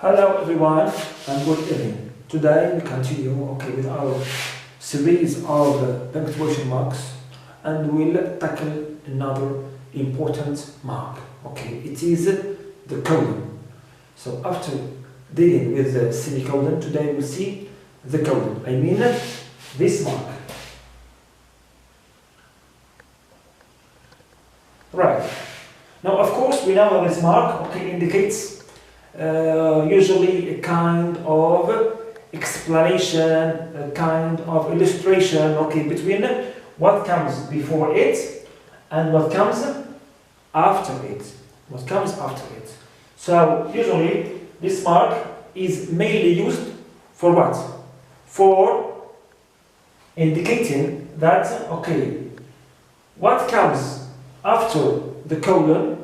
Hello everyone and good evening. Today we continue with our series of punctuation marks and we'll tackle another important mark. It is the colon. So after dealing with the semicolon, today we'll see the colon. I mean this mark. Right. Now of course we know this mark indicates usually a kind of explanation, a kind of illustration between what comes before it and what comes after it. So usually this mark is mainly used for what? For indicating that what comes after the colon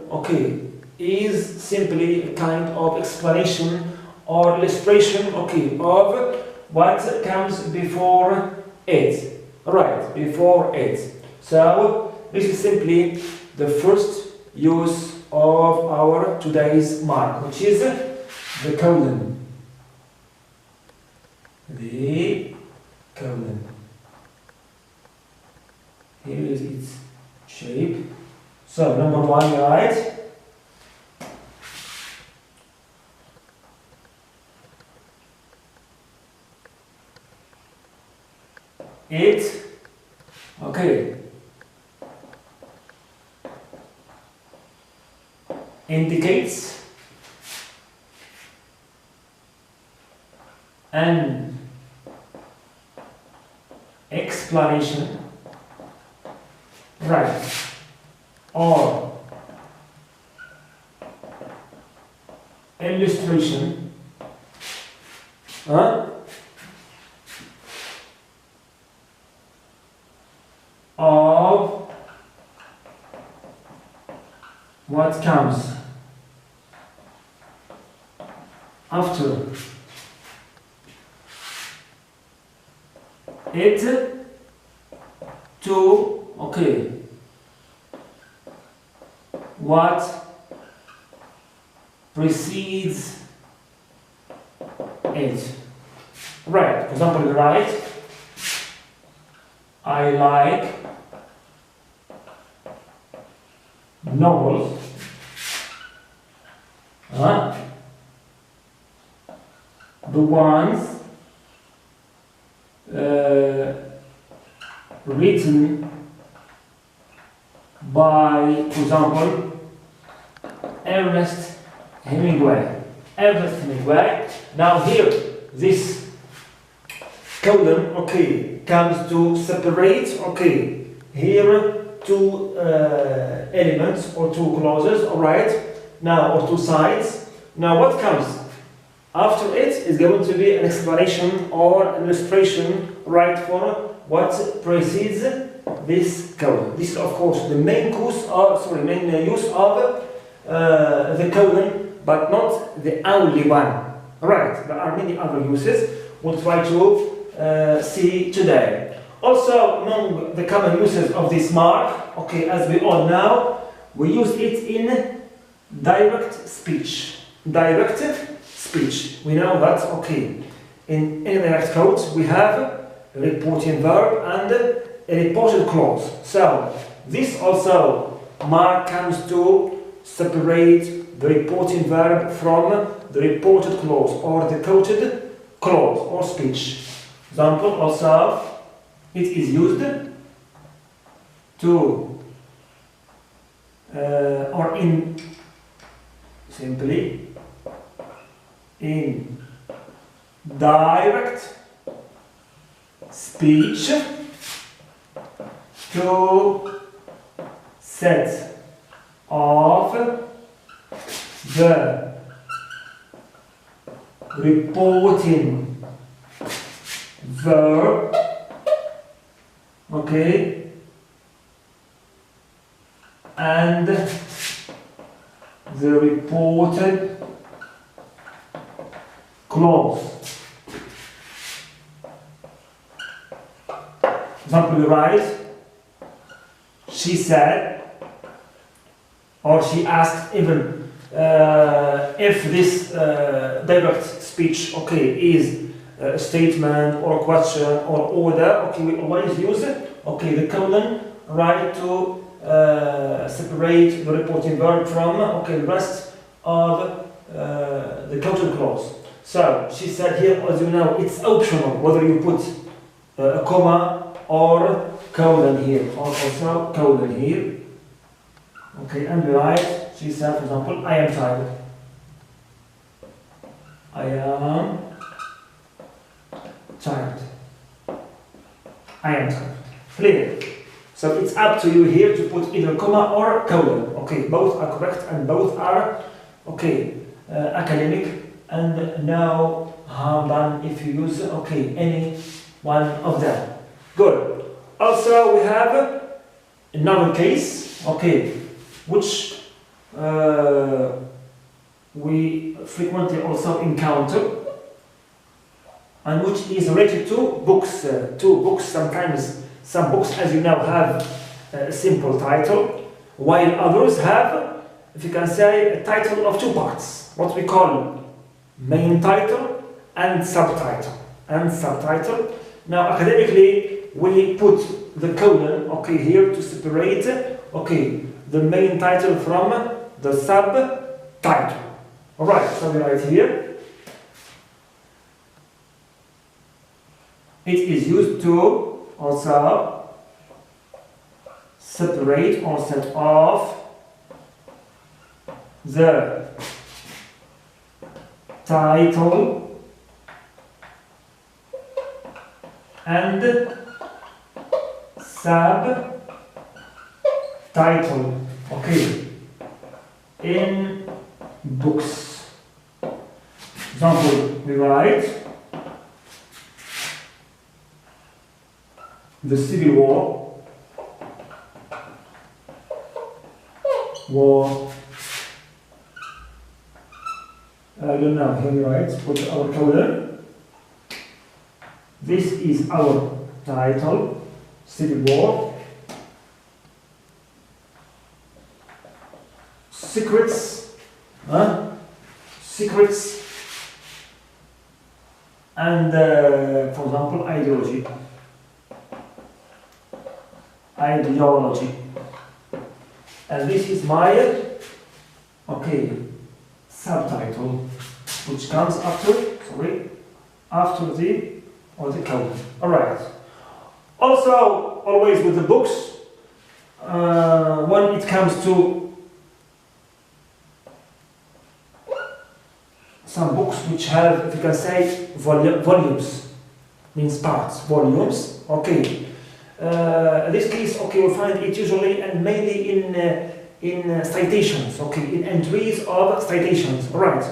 is simply a kind of explanation or illustration of what comes before it. Right, before it. So this is simply the first use of our today's mark, which is the colon. The colon. Here is its shape. So number one, you write it, indicates an explanation, right, or illustration of what comes after it to what precedes it. Right, for example, you write I like novels the ones written by, for example, Ernest Hemingway. Now here, this colon, comes to separate, here two elements or two clauses, now, or two sides. Now what comes after it is going to be an explanation or an illustration, for what precedes this colon. This is of course the main use of the colon, but not the only one. There are many other uses we'll try to see today. Also, among the common uses of this mark, as we all know, we use it in direct speech. We know that, in indirect quotes we have a reporting verb and a reported clause. So, this also mark comes to separate the reporting verb from the reported clause or the quoted clause or speech. Example, also, it is used to or in simply in direct speech to set off the reporting verb and the reported clause. Example, you write, she said, or she asked even if this direct speech, okay, is a statement or a question or order, okay, we always use okay, the colon, right, to separate the reporting verb from okay, the rest of the counter clause. So she said here, as you know, it's optional whether you put a comma or colon here, or also colon here. Okay, and we write, she said, for example, I am tired. I am tired. I am tired. Clear. So it's up to you here to put either comma or colon. Okay, both are correct and both are okay, academic, and no harm done if you use okay, any one of them. Good. Also we have another case, okay, which we frequently also encounter, and which is related to books. Sometimes some books, as you know, have a simple title, while others have, if you can say, a title of two parts, what we call main title and subtitle. Now, academically, we put the colon, okay, here to separate, okay, the main title from the subtitle. All right, so we write here. It is used to also separate or set off the title and subtitle, okay, in books. Example, we write the Civil War, I don't know, here we write, put our colon. This is our title, Civil War. Secrets, secrets, and for example, ideology. And this is my okay, subtitle, which comes after the colon. All right. Also, always with the books, when it comes to some books which have, if you can say, volumes, means parts, volumes. Okay. In this case, okay, we find it usually and mainly in citations, okay, in entries of citations. Right.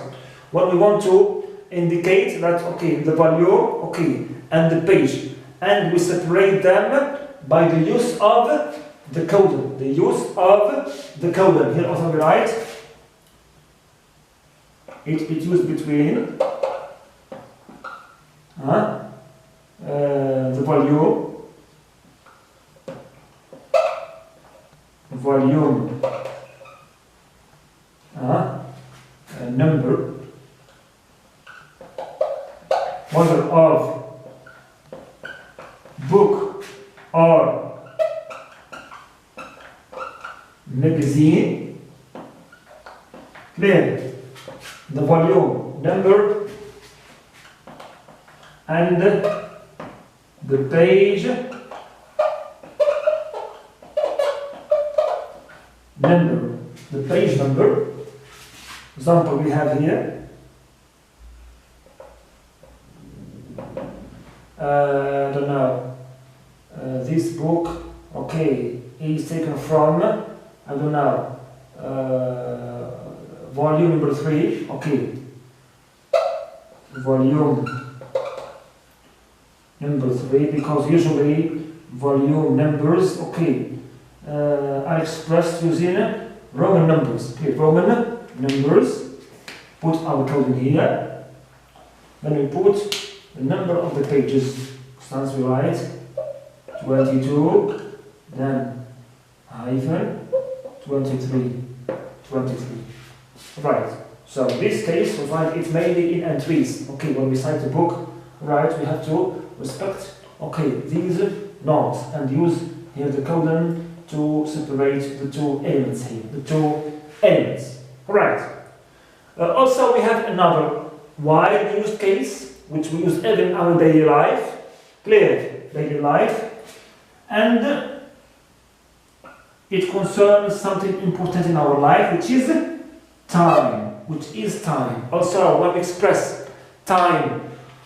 When we want to indicate that, okay, the value, okay, and the page, and we separate them by the use of the colon. The use of the colon. Here also we write it used between the volume number, whether of book or magazine. Clear. The volume number and the page number. The page number. Example we have here. I don't know. This book, okay, is taken from, I don't know, volume number 3, okay. Volume number 3, because usually volume numbers, okay, are expressed using Roman numbers. Okay, Roman numbers. Put our code in here. Then we put the number of the pages. Stands we write 22, then hyphen 23. Right. So in this case, we find it mainly in entries. Okay, when we cite a book, right, we have to respect, okay, these norms and use here the colon to separate the two elements here, the two elements. Right. Also, we have another widely used case, which we use even in our daily life, clear daily life, and it concerns something important in our life, which is time. Also, when we express time,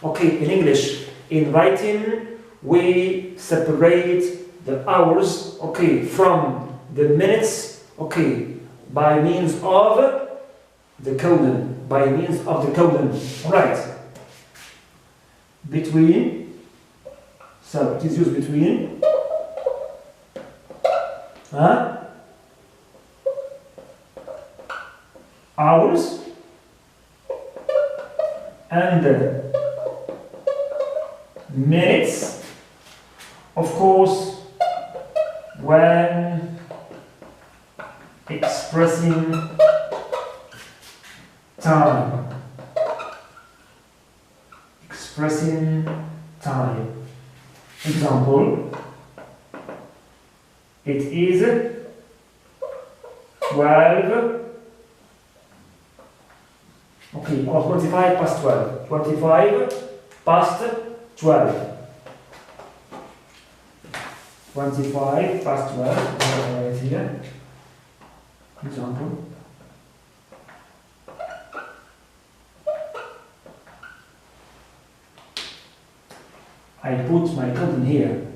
okay, in English, in writing, we separate the hours, okay, from the minutes, okay, by means of the colon. Right. Between, so it is used between hours and minutes, of course, when expressing time. Example, it is 12, okay, or 25 past 12. 25 past 12. 25 past 12, right here. Example. I put my colon here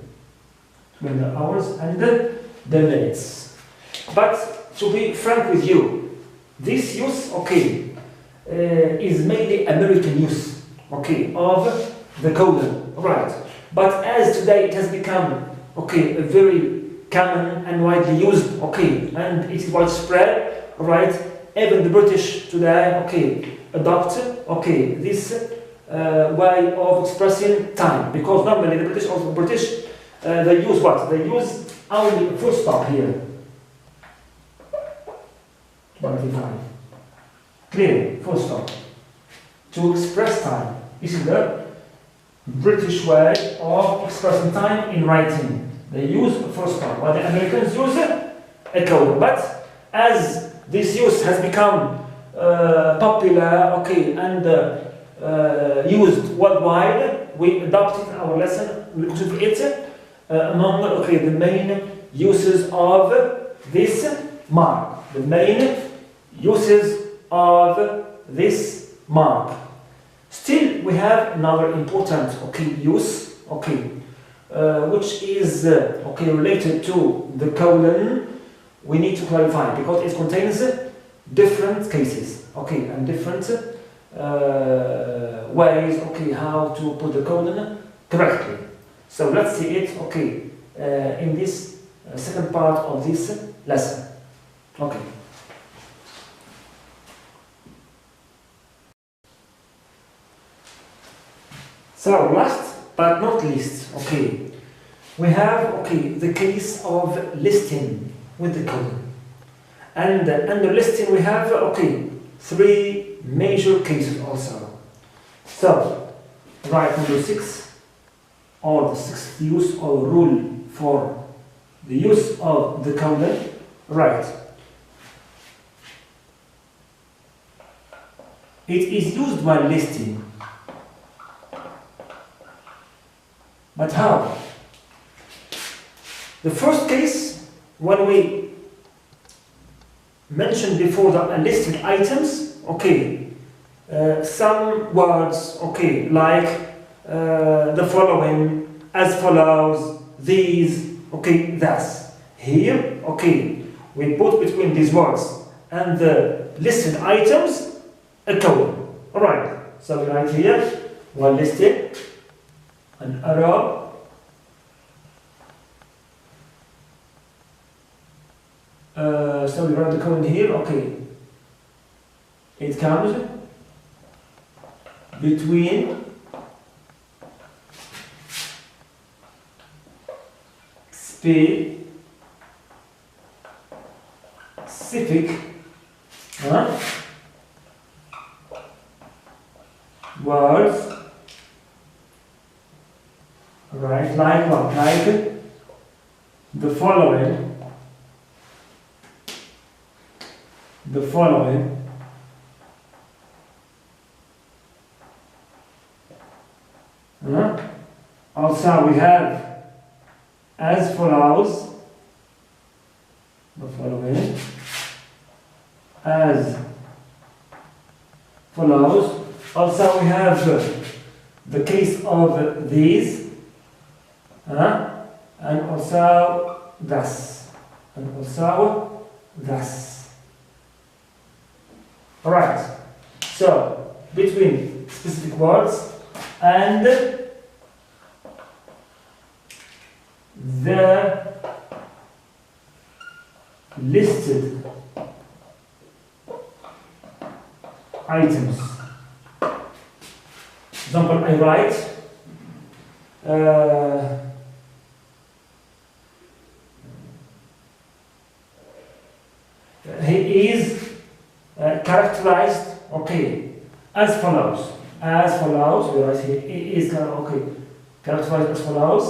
between the hours and the minutes. But to be frank with you, this use, okay, is mainly American use, okay, of the colon, right? But as today it has become, okay, a very common and widely used, okay, and it is widespread, right? Even the British today, okay, adopt, okay, this way of expressing time, because normally the British, they use what? They use only a full stop here. 25. Clear, full stop. To express time. This is the British way of expressing time in writing. They use a full stop, while the Americans use a colon. But as this use has become popular, okay, and used worldwide, we adopted our lesson, we consider it among, okay, the main uses of this mark. The main uses of this mark. Still, we have another important, okay, use, okay, which is okay, related to the colon. We need to clarify because it contains different cases, okay, and different ways, okay, how to put the colon correctly. So let's see it, okay, in this second part of this lesson. Okay. So last but not least, okay, we have, okay, the case of listing with the colon. And under listing we have, okay, three major cases also. So, right, number 6, or the sixth use or rule for the use of the colon, right. It is used while listing. But how? The first case, when we mentioned before the listed items, okay, some words, okay, like the following, as follows, these, okay, thus. Here, okay, we put between these words and the listed items a colon. Alright, so we write here, while listed, an arrow, so we write the colon here, okay. It comes between specific words. Right, like what? Like the following. The following. Also we have as follows. The following. As follows. Also we have the case of these, and also thus, and also thus. Alright, so between specific words and the listed items. Example, I write he is characterized, okay, as follows. As follows, we write here, he is characterized as follows.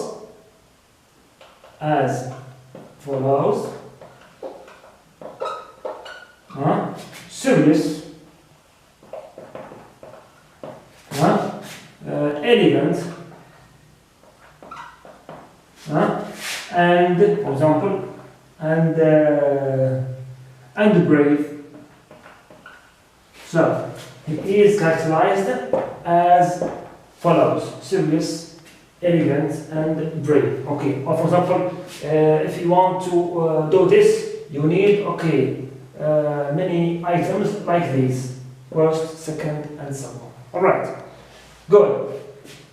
As follows. Serious. Elegant, and for example, and brave. So he is characterized as follows: serious, elegant, and brave. Okay. Or for example, if you want to do this, you need many items like these: first, second, and so on. All right. Good.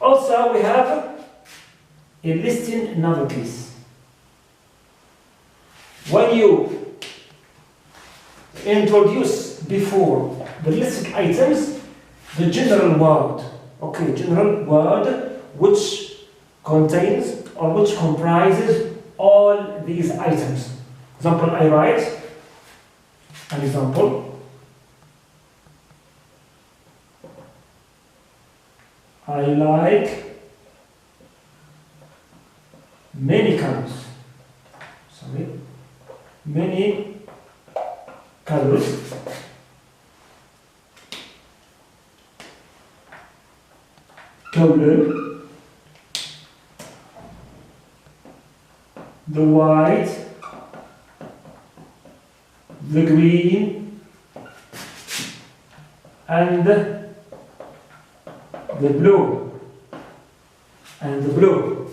Also, we have a listing another case. When you introduce before the listed items the general word, general word which contains or which comprises all these items. Example, I write an example. I like many colors. Many colors. Color. The white. The green. And the blue, and the blue.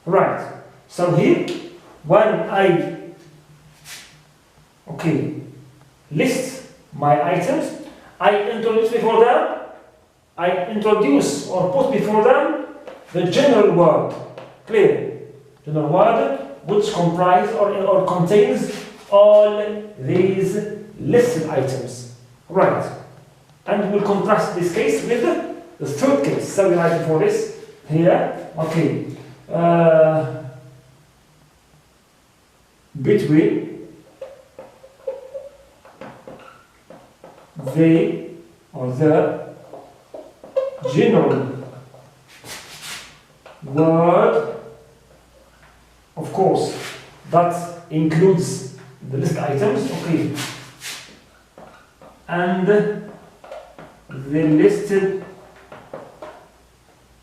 Right. So here, when I list my items, I introduce before them, I introduce or put before them the general word, clear, general word which comprise or contains all these listed items. Right. And we'll contrast this case with the third case. So we write for this here. Okay. Between the general word, of course, that includes the list items, and the listed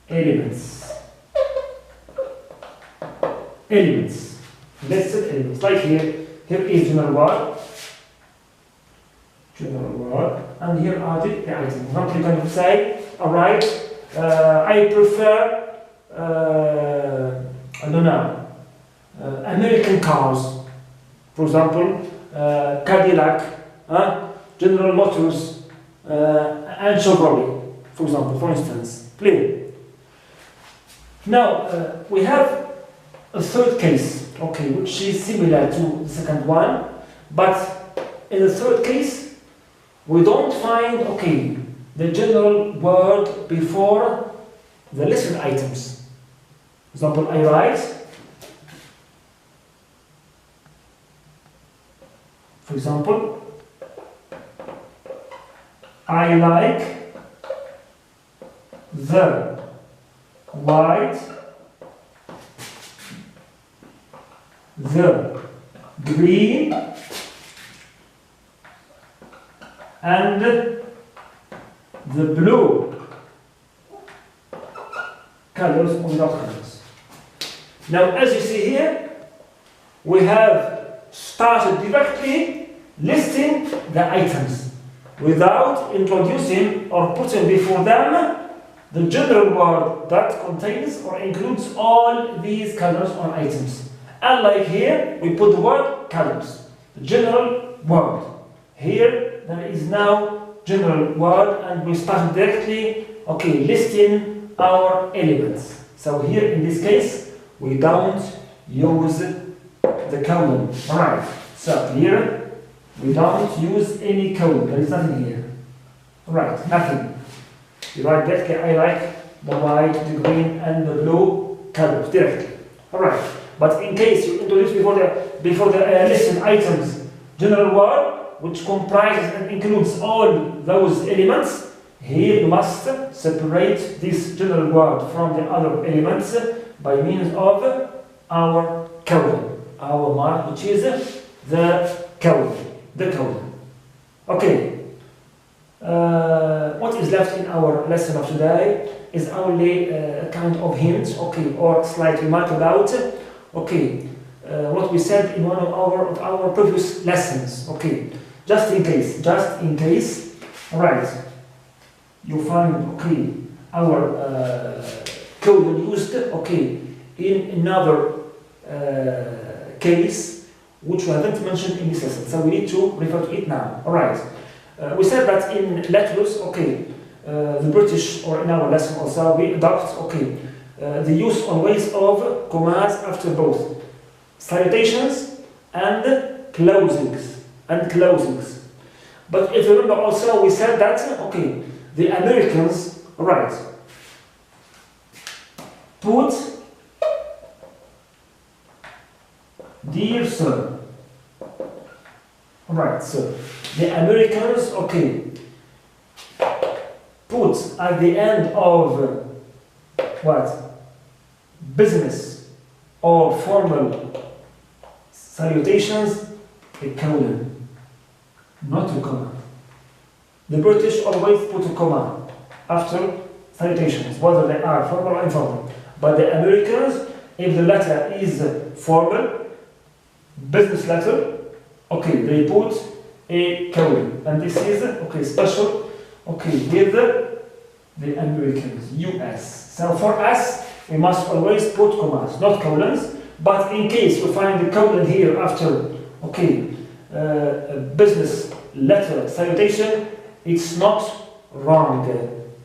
elements. Listed elements. Like here is general word, and here are the items. For example, you can say, alright, I prefer, I don't know, American cars. For example, Cadillac, General Motors, and Chevrolet, for example, for instance. Clear. Now, we have a third case, which is similar to the second one, but in the third case, we don't find, the general word before the listed items. For example, I write, for example, I like the white, the green, and the blue colors on documents. Now, as you see here, we have started directly listing the items without introducing or putting before them the general word that contains or includes all these colors on items. Unlike here, we put the word colors, the general word. Here, there is now general word, and we start directly, listing our elements. So here, in this case, we don't use the colon. Alright, so here, we don't use any colon. There is nothing here. Alright, nothing. You write directly, I like the white, the green, and the blue colors directly. Alright, but in case you introduce before the listed items general word, which comprises and includes all those elements, here you must separate this general word from the other elements by means of our colon, our mark, which is the colon. Okay. What is left in our lesson of today is only a kind of hint, or slight remark about, what we said in one of our previous lessons, just in case, right, you find, our colon used, in another case, which we haven't mentioned in this lesson, so we need to refer to it now, alright. We said that in letters, the British, or in our lesson also, we adopt, the use always of commas after both salutations and closings. But if you remember also, we said that, the Americans, right, put dear sir. Right, so the Americans, put at the end of business or formal salutations a colon, not a comma. The British always put a comma after salutations, whether they are formal or informal. But the Americans, if the letter is formal, business letter, they put a colon, and this is special with the Americans, US. So for us, we must always put commas, not colons. But in case we find the colon here after a business letter salutation, it's not wrong.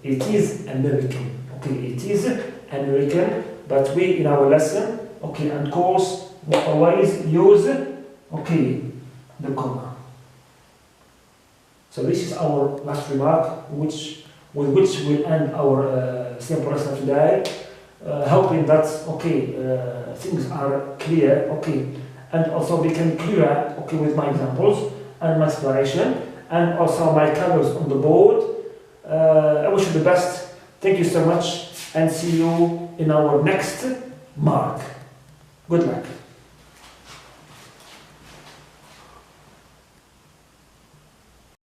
It is American. It is American. But we in our lesson, and course, we always use the comma. So this is our last remark, with which we'll end our simple lesson today, hoping that things are clear, and also become clearer, with my examples and my explanation, and also my colors on the board. I wish you the best. Thank you so much, and see you in our next mark. Good luck.